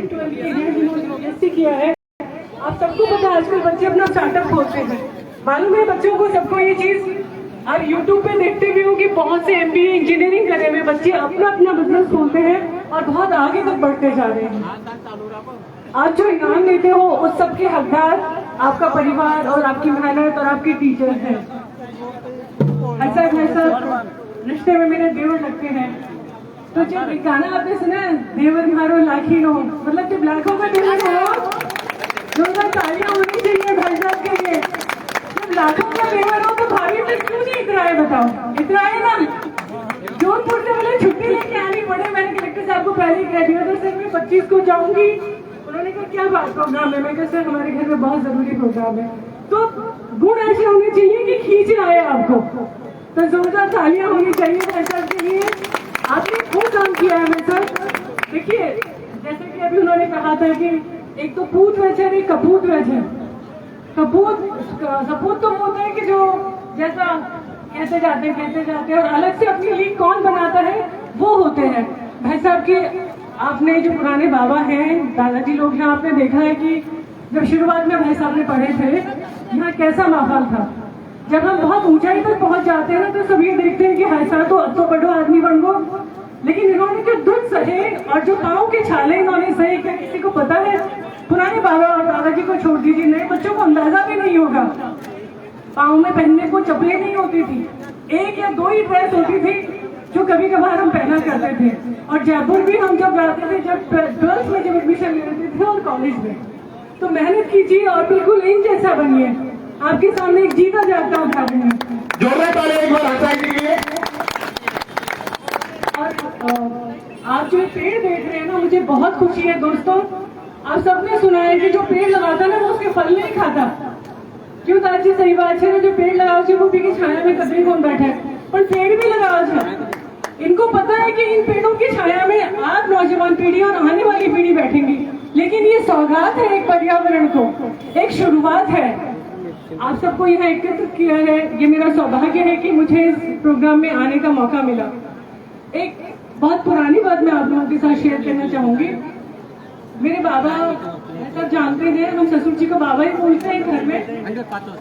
12 के हैं जिन्होंने बीएससी किया है। आप सबको पता है आजकल बच्चे अपना स्टार्टअप खोलते हैं। मालूम है बच्चों को, सबको ये चीज। आप यूट्यूब पे देखते भी हो कि बहुत से एमबीए इंजीनियरिंग करे हुए बच्चे अपना अपना बिजनेस खोलते हैं और बहुत आगे तक बढ़ते जा रहे हैं। आप जो इनाम लेते हो उस सबके हकदार आपका परिवार और आपकी मेहनत और आपके टीचर हैं। ऐसा रिश्ते में मेरे देवर लगते हैं। तो जब एक गाना आपने सुना है, देवर मारो लाखी नो, मतलब जब लाखों का देवर हो, जोरदार तालियां होनी चाहिए भाई साहब के लिए। जब लाखों का देवर हो तो भाभी में क्यों नहीं इतराए, बताओ? इतराए ना। जोधपुर से बोले छुट्टी लेके आनी पड़े। मैंने कलेक्टर साहब को पहले ही कह दिया था, सर मैं 25 को जाऊंगी। उन्होंने कहा क्या बात प्रोग्राम है? मैं कहा सर हमारे घर में बहुत जरूरी प्रोग्राम है। तो गुण ऐसे होने चाहिए कि खींच आए आपको। तो जोरदार तालियां होनी चाहिए भाई साहब के लिए। आपने खूब काम किया है सर। देखिए जैसे कि अभी उन्होंने कहा था कि एक तो पूत वेज है, एक कपूत वेज है। सपूत तो होता है कि जो जैसा कहते जाते हैं और अलग से अपनी लीग कौन बनाता है वो होते हैं। भाई साहब की आपने जो पुराने बाबा हैं, दादाजी लोग हैं, आपने देखा है कि जब शुरुआत में भाई साहब ने पढ़े थे यहाँ कैसा माहौल था। जब हम बहुत ऊंचाई तक पहुंच जाते हैं ना तो सब ये देखते हैं कि हाय साहब तो बढ़ो आदमी बन गो। लेकिन इन्होंने जो दुख सहे और जो पाँव के छाले इन्होंने सहे, क्या किसी को पता है? पुराने बाबा और दादाजी को छोड़ दीजिए, नए बच्चों को अंदाजा भी नहीं होगा। पाँव में पहनने को चप्पलें नहीं होती थी, 1 या 2 ही ड्रेस होती थी जो कभी कभार हम पहना करते थे। और जयपुर भी हम जब जाते थे, जब 12th में जब एडमिशन ले लेते थे और कॉलेज में, तो मेहनत कीजिए और बिल्कुल इन जैसा बनिए। आपके सामने एक जीता जागता उदाहरण है। जोरदार तालियां एक बार हंसाई के लिए। और आप जो पेड़ देख रहे हैं ना, मुझे बहुत खुशी है दोस्तों। आप सबने सुना है कि जो पेड़ लगाता ना वो उसके फल नहीं खाता। क्यों दादी? सही बात है ना, जो पेड़ लगाओ छे वो की छाया में कभी कौन बैठा है, पर पेड़ भी लगाओ छे। इनको पता है कि इन पेड़ों की छाया में आप नौजवान पीढ़ी और आने वाली पीढ़ी बैठेंगी। लेकिन ये सौगात है एक पर्यावरण को, एक शुरुआत है। आप सबको यहाँ एकत्रित किया है, ये मेरा सौभाग्य है कि मुझे इस प्रोग्राम में आने का मौका मिला। एक बहुत पुरानी बात मैं आप लोगों के साथ शेयर करना चाहूंगी। मेरे बाबा सब जानते हैं, हम ससुर जी को बाबा ही बोलते हैं घर में।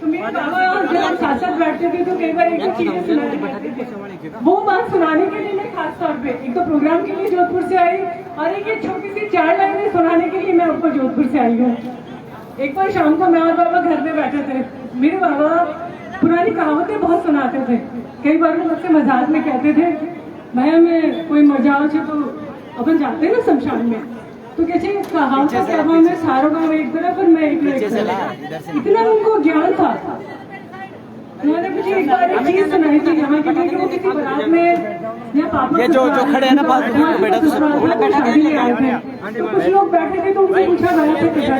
तो मेरे बाबा जब हम साथ साथ बैठते थे तो कई बार एक चीजें सुनाने करते थे। वो बात सुनाने के लिए मैं खास तौर पे एक तो प्रोग्राम के लिए जोधपुर से आई और एक ये छोटी सी 4 लाइनें सुनाने के लिए मैं आपको जोधपुर से आई हूँ। एक बार शाम को मैं और बाबा घर में बैठे थे। मेरे बाबा पुरानी कहावतें बहुत सुनाते थे। कई बार वो मुझसे मजाक में कहते थे, भैया मैं कोई मर जाओ छे तो अपन जाते ना शमशान में, तो कैसे कहावत कहवा में सारो गाँव एक तरफ और मैं एक तरफ। इतना उनको ज्ञान था। उन्होंने मुझे एक बार एक चीज सुनाई थी यहाँ की, कि वो किसी बारात में या पापा ये जो खड़े हैं ना पास बेटा तो शादी में आए थे। तो कुछ लोग बैठे थे तो उनसे पूछा गया था बेटा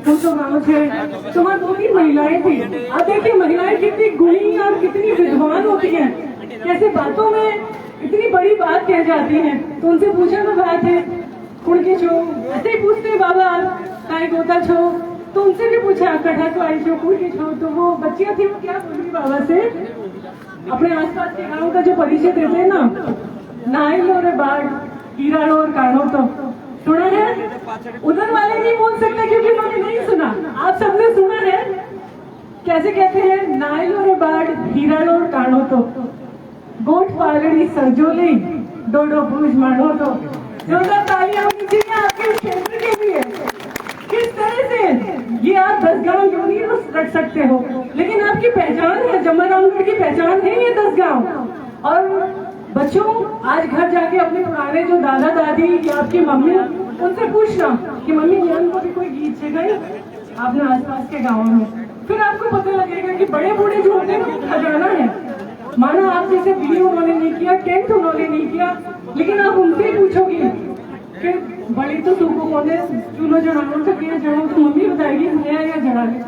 तो गाँव से तो वहाँ 2-3 महिलाएं थी। अब देखिए महिलाएं कितनी गुणी और कितनी विद्वान होती हैं, कैसे बातों में इतनी बड़ी बात कह जाती है। तो उनसे पूछा तो बात है कुड़की छो, ऐसे ही पूछते बाबा काय गोता छो। तो उनसे भी पूछा कढ़ा तो आई छो कुड़की छो। तो वो बच्चियां थी, वो क्या बोल रही बाबा से, अपने आसपास के गाँव का जो परिचय देते हैं ना, नाइलो रे बाढ़ हीराड़ो और काढ़ो। तो सुना है? उधर वाले नहीं बोल सकते क्योंकि उन्होंने नहीं सुना, आप सबने सुना है। कैसे कहते हैं? नाइलो रे बाढ़ हीराड़ो और काढ़ो तो गोट पालड़ी सरजोली डोडो भूज मानो। तो जोरदार तालियां होनी चाहिए आपके क्षेत्र के लिए। किस तरह से ये आप 10 गाँव क्यों नहीं रख सकते हो, लेकिन आपकी पहचान है, जमरामगढ़ की पहचान है ये 10 गाँव। और बच्चों आज घर जाके अपने पुराने जो दादा दादी या आपकी मम्मी, उनसे पूछना कि मम्मी ज्ञान को भी कोई गीत से गई आपने आसपास के गाँव में, फिर आपको पता लगेगा कि बड़े बूढ़े जो होते हैं वो खजाना है। मानो आप जैसे वीडियो उन्होंने नहीं किया, टेंट उन्होंने नहीं किया, लेकिन आप उनसे पूछोगे कि बड़ी तो सूखो कोने चूल्हो जड़ानो तो क्या जड़ो, तो मम्मी बताएगी नया या जड़ा है,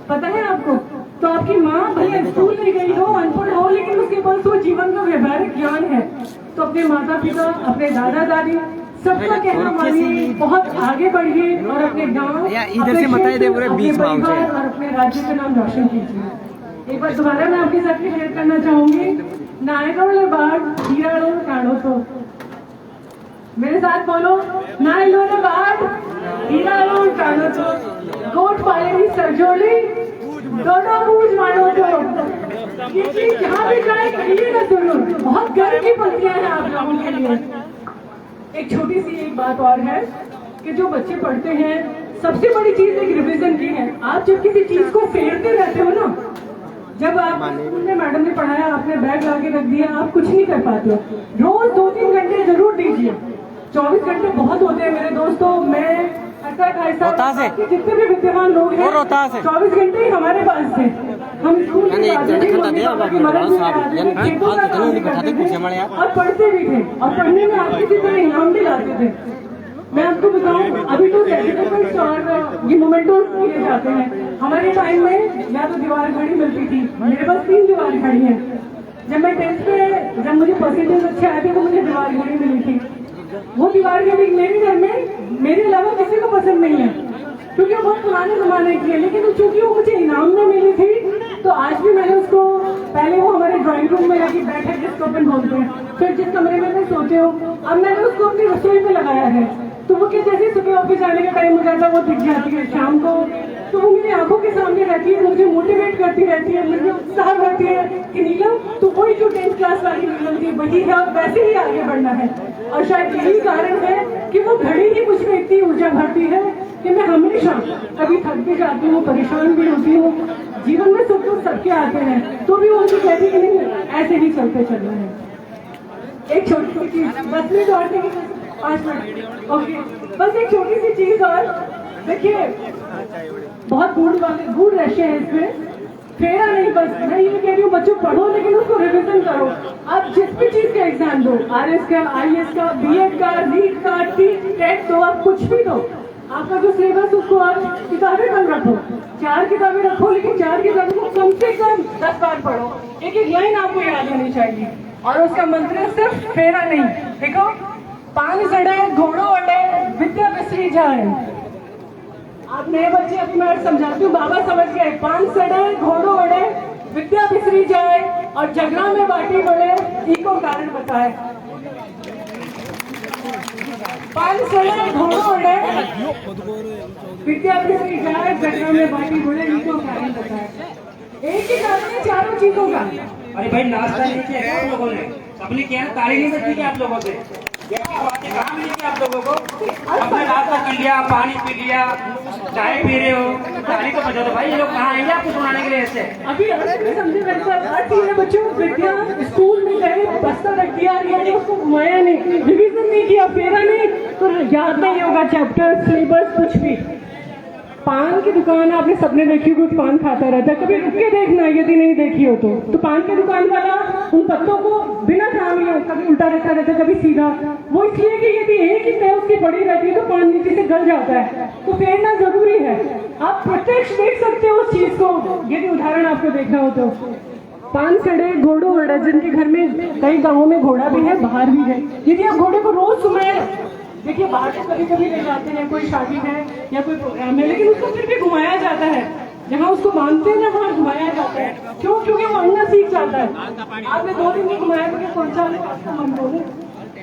पता है आपको। तो आपकी माँ भले स्कूल नहीं गई हो, अनपढ़ हो, लेकिन उसके पास वो जीवन का व्यवहारिक ज्ञान है। तो अपने माता पिता, अपने दादा दादी, सबका कहना मानिए, बहुत आगे बढ़िए और अपने गाँव, अपने परिवार और अपने राज्य का नाम रोशन कीजिए। एक बार दोबारा मैं आपके साथ शेयर करना चाहूंगी, नायगढ़ बाढ़ हीराड़ो काढ़ो तो मेरे साथ बोलो, नाइलोनाबाद, हीरालोन कानोतो, गोट पालेरी सरजोली, दोनों बूझ मानो तो ये चीज जहाँ भी जाए करिएगा जरूर। बहुत गर्व की पलटियां हैं आप लोगों के लिए। एक छोटी सी एक बात और है कि जो बच्चे पढ़ते हैं, सबसे बड़ी चीज एक रिवीजन की है। आप जब किसी चीज को फेरते रहते हो ना, जब आप स्कूल में मैडम ने पढ़ाया, आपने बैग लाके रख दिया, आप कुछ नहीं कर पाते हो। रोज 2-3 घंटे जरूर दीजिए। 24 घंटे बहुत होते हैं मेरे दोस्तों। मैं जितने भी विद्यमान लोग हैं, 24 घंटे ही हमारे पास थे। हम स्कूल और पढ़ते भी थे, और पढ़ने में आपके जितने इनाम भी लाते थे। मैं आपको बताऊं, अभी तो सर्टिफिकेट्स और ये मोमेंटोस दिए जाते हैं। हमारे टाइम में या तो दीवार घड़ी मिलती थी, मेरे पास 3 दीवार घड़ी है। जब मैं 10th में, जब मुझे परसेंटेज अच्छे आए थे तो मुझे दीवार घड़ी मिली थी। वो दीवार घड़ी मेरे घर में मेरे अलावा किसी को पसंद नहीं है, क्योंकि वो बहुत पुराने जमाने की है। लेकिन चूंकि वो मुझे इनाम में मिली थी, तो आज भी मैंने उसको, पहले वो हमारे ड्राइंग रूम में रखी बैठक जिसको अपन बोलते हैं, फिर जिस कमरे में मैं सोते हो, अब मैंने उसको अपनी रसोई में लगाया है। तो वो कि जैसे सुबह ऑफिस जाने का टाइम हो जाता है, वो दिख जाती है शाम को, तो वो मेरी आंखों के सामने रहती है, मुझे मोटिवेट करती रहती है, मुझे उत्साह करती है कि नीलम तो वही जो 10th क्लास वाली नीलम थी वही है, और वैसे ही आगे बढ़ना है। और शायद यही कारण है कि वो घड़ी ही मुझ में इतनी ऊर्जा भरती है कि मैं हमेशा कभी थक भी जाती हूँ, परेशान भी होती हूँ। जीवन में सुख दुख सबके आते हैं, तो भी वो मुझे कहती कि नहीं, ऐसे ही चलते चलना है। एक छोटी सी चीज, 10 मिनट और नहीं, 5 मिनट, ओके, बस एक छोटी सी चीज और। देखिए, बहुत गुड रश है इसमें, फेरा नहीं। बस मैं ये कह रही हूँ, बच्चों पढ़ो लेकिन उसको रिविजन करो। आप जिस भी चीज का एग्जाम दो, RS का, IS का, BEd का, नीट का, टेट दो, आप कुछ भी दो, आपका जो सिलेबस उसको आप किताबें कम रखो, 4 किताबें रखो, लेकिन 4 किताबों को कम से कम 10 बार पढ़ो। एक एक लाइन आपको याद होनी चाहिए, और उसका मंत्र सिर्फ फेरा नहीं। देखो, 5 सड़े घोड़ो अड़े विद्या बिसरी जाए। आप नए बच्चे, अभी मैं समझाती हूँ, बाबा समझ गए। 5 सड़े घोड़ो अड़े विद्या बिसरी जाए, और झगड़ा में बाटी बढ़े इको कारण बताए। 5 सड़े घोड़ो अड़े विद्या बिसरी जाए, झगड़ा में बाटी बढ़े इको कारण बताए। एक ही कारण है चारों चीजों का। अरे भाई, नाश्ता नहीं किया आप लोगों ने, सबने किया ना, तारीफ नहीं सकती आप लोगों से। काम नहीं किया आप लोगों को, अपने नाश्ता कर लिया, पानी पी लिया, चाय पी रहे हो, तारीफ तो बता दो भाई। ये लोग कहाँ आएंगे आपको सुनाने के लिए ऐसे? अभी समझे वैसा हर चीज है। बच्चों को विद्या स्कूल में गए, बस्ता रख दिया, उसको घुमाया नहीं, रिविजन नहीं किया, फेरा नहीं, तो याद नहीं होगा चैप्टर, सिलेबस, कुछ भी। पान की दुकान आपने सबने देखी होगी, पान खाता रहता है, कभी रुक के देखना यदि नहीं देखी हो तो पान की दुकान वाला उन पत्तों को बिना काम लिया कभी उल्टा रखा रहता है, कभी सीधा। वो इसलिए कि यदि एक ही तय उसकी पड़ी रहती है तो पान नीचे से गल जाता है, तो फेरना जरूरी है। आप प्रत्यक्ष देख सकते हो उस चीज को, यदि उदाहरण आपको देखना हो तो। 5 सड़े घोड़ो अड़े, जिनके घर में कई गाँवों में घोड़ा भी है, बाहर भी है, यदि आप घोड़े को रोज सुबह, देखिए बाहर तो कभी कभी ले जाते हैं, कोई शादी है या कोई प्रोग्राम है, लेकिन उसको फिर भी घुमाया जाता है। जहाँ उसको मानते हैं ना, वहाँ घुमाया जाता है। क्यों? क्योंकि वो अंडा सीख जाता है। आपने 2 दिन में घुमाया तो कौन सा मन बोले,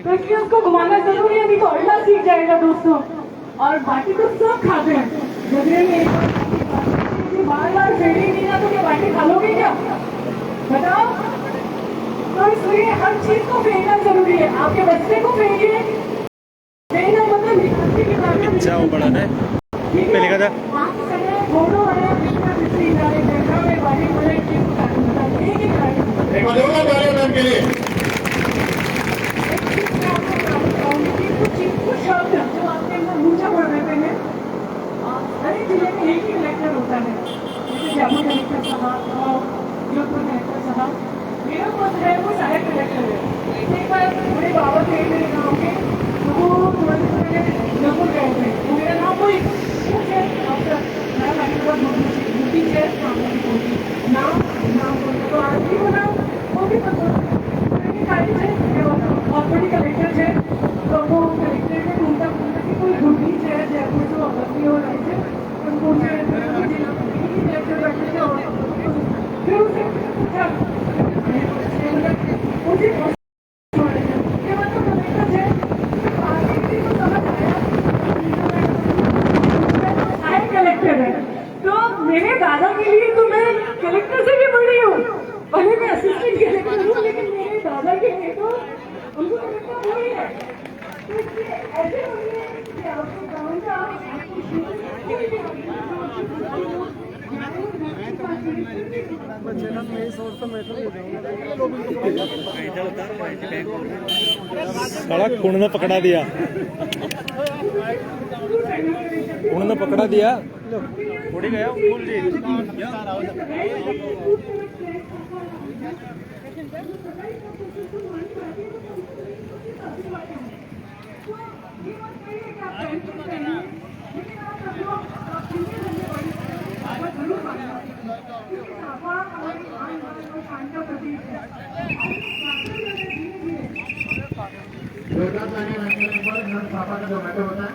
तो इसलिए उसको घुमाना जरूरी है, नहीं तो अंडा सीख जाएगा दोस्तों। और बाकी तो सब खाते हैं, झगड़े में बार बार फेरी नहीं ना, तो क्या बाकी खा लोगे क्या, बताओ? तो इसलिए हर चीज को फेरना जरूरी है। आपके बच्चे को फेरिए, अच्छा वो बड़ा है पहले का था। के लिए हर जिले में एक ही कलेक्टर होता है, जैसे जयपुर कलेक्टर साहब, जोधपुर कलेक्टर साहब। मेरा पद है वो सहायक कलेक्टर है। एक बार बड़े बाबा थे मेरे गाँव के, तो वो जोधपुर गए थे, तो मेरा नाम कोई नाम बोलते, तो आज भी वो नाम वो भी पता ऐसे होंगे कि आपको गाँव का आपको साला खून ने पकड़ा दिया, खून ने पकड़ा दिया, उड़ गया फूल जी। जोरदार तालियां बजाने के बाद नर्स पापा का जो मैटर होता है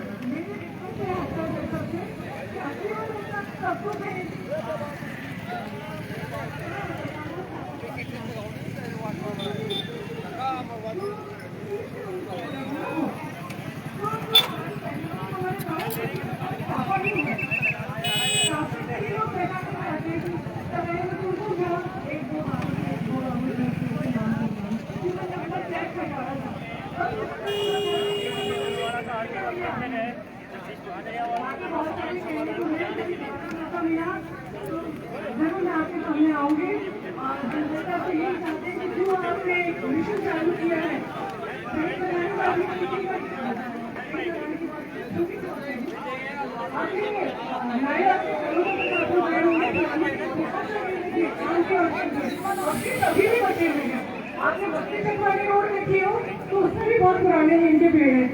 जरूर मैं आपके सामने आऊंगी और जनता से यही चाहते हैं कि जो आपने मिशन चालू किया है अभी भी बचे हुए हैं। आपने बत्तीस वाले रोड देखी हो तो उसमें भी बहुत पुराने नीम के पेड़ है।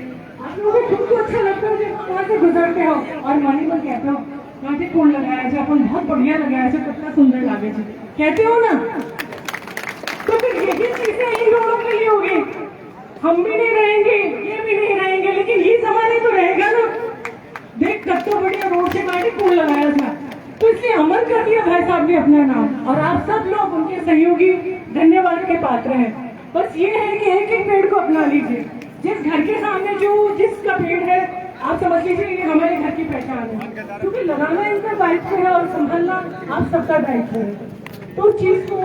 आप लोगों को खुद को अच्छा लगता है जब वहाँ से गुजरते हो और मनी में कहते हो यहाँ से फूल लगाया जाए, अपन बहुत बढ़िया लगाया जाए, कितना सुंदर लगे जी, कहते हो ना। तो फिर यही चीजें इन लोगों के लिए होगी। हम भी नहीं रहेंगे, ये भी नहीं रहेंगे, लेकिन ये जमाने तो रहेगा ना। देख कत्तो बढ़िया रोड से बाहर फूल लगाया था, तो इसलिए अमर कर दिया भाई साहब ने अपना नाम, और आप सब लोग उनके सहयोगी धन्यवाद के पात्र हैं। बस ये है कि एक एक पेड़ को अपना लीजिए। जिस घर के सामने जो जिसका पेड़ है, आप समझ लीजिए ये हमारे घर की पहचान है, क्योंकि लगाना इनका दायित्व है और संभालना आप सबका दायित्व है। तो उस चीज को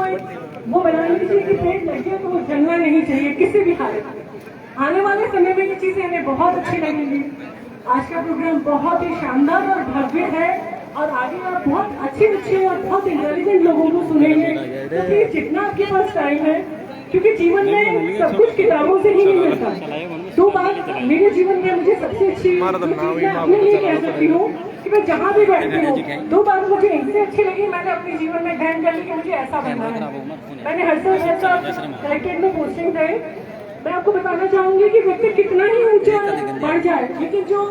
वो बना लीजिए कि पेड़ लगे तो वो जलना नहीं चाहिए किसी भी हालत में। आने वाले समय में ये चीजें हमें बहुत अच्छी लगेंगी। आज का प्रोग्राम बहुत ही शानदार और भव्य है और आगे आप बहुत अच्छे और बहुत इंटेलिजेंट लोगों को सुनेंगे। तो फिर जितना आपके पास टाइम है, क्योंकि जीवन में सब कुछ किताबों से ही नहीं मिलता। दो बात मेरे जीवन में मुझे सबसे अच्छी मैं अपने लिए कह सकती हूँ कि मैं जहाँ भी बैठती हूँ, दो बात मुझे इनसे अच्छी लगी, मैंने अपने जीवन में ग्रहण कर ली कि मुझे ऐसा बनना है। मैंने हर साल कलेक्टेड में पोस्टिंग गए। मैं आपको बताना चाहूंगी कि व्यक्ति कितना ही ऊंचा बढ़ जाए, लेकिन जो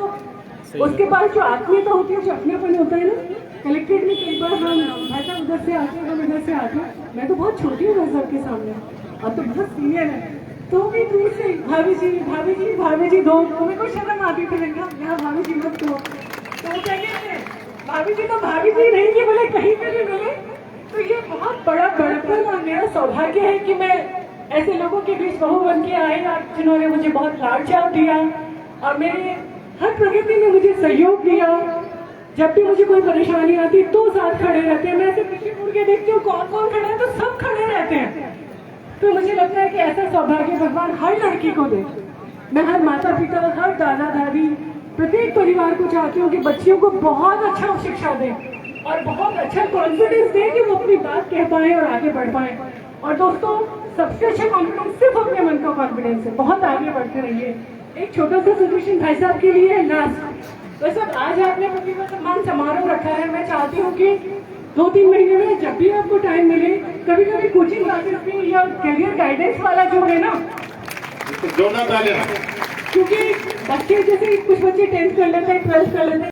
उसके पास जो आत्मीयता होती है, जो अपनेपन होता है ना, कलेक्टेड में कई बार हम भाई साहब उधर से आते हैं, हम इधर से आते हैं। मैं तो बहुत छोटी हूँ भाई साहब के सामने, अब तो बहुत सीनियर है, तो भी दूर से भाभी जी भाभी जी भाभी जी दो, तुम्हें कोई शर्म आती थी? मैंने कहा यहाँ भाभी जी मत दो, तो वो कहते भाभी जी तो भाभी जी नहीं कि बोले कहीं पे भी मिले। तो ये बहुत बड़ा बड़पन और मेरा सौभाग्य है कि मैं ऐसे लोगों के बीच बहू बन के आई, जिन्होंने मुझे बहुत लाड चाव दिया और मेरे हर प्रगति में मुझे सहयोग दिया। जब भी मुझे कोई परेशानी आती तो साथ खड़े रहते हैं। मैं ऐसे पीछे मुड़ के देखती हूँ कौन कौन खड़ा है, तो सब खड़े रहते हैं। तो मुझे लगता है कि ऐसा सौभाग्य भगवान हर लड़की को दे। मैं हर माता पिता, हर दादा दादी, प्रत्येक परिवार को चाहती हूँ कि बच्चियों को बहुत अच्छा शिक्षा दें और बहुत अच्छा कॉन्फिडेंस दें कि वो अपनी बात कह पाए और आगे बढ़ पाए। और दोस्तों, सबसे अच्छा कॉन्फिडेंस सिर्फ अपने मन का कॉन्फिडेंस है। बहुत आगे बढ़ते रहिए। एक छोटा सा सजेशन भाई साहब के लिए लास्ट, वैसे आज आपने प्रतिभा सम्मान समारोह रखा है। मैं चाहती हूँ कि 2-3 महीने में जब भी आपको टाइम मिले, कभी कभी कोचिंग क्लासेस भी या करियर गाइडेंस वाला जो है ना, जोरदार तालियां। क्योंकि बच्चे जैसे कुछ बच्चे 10th कर लेते हैं, 12th कर लेते हैं,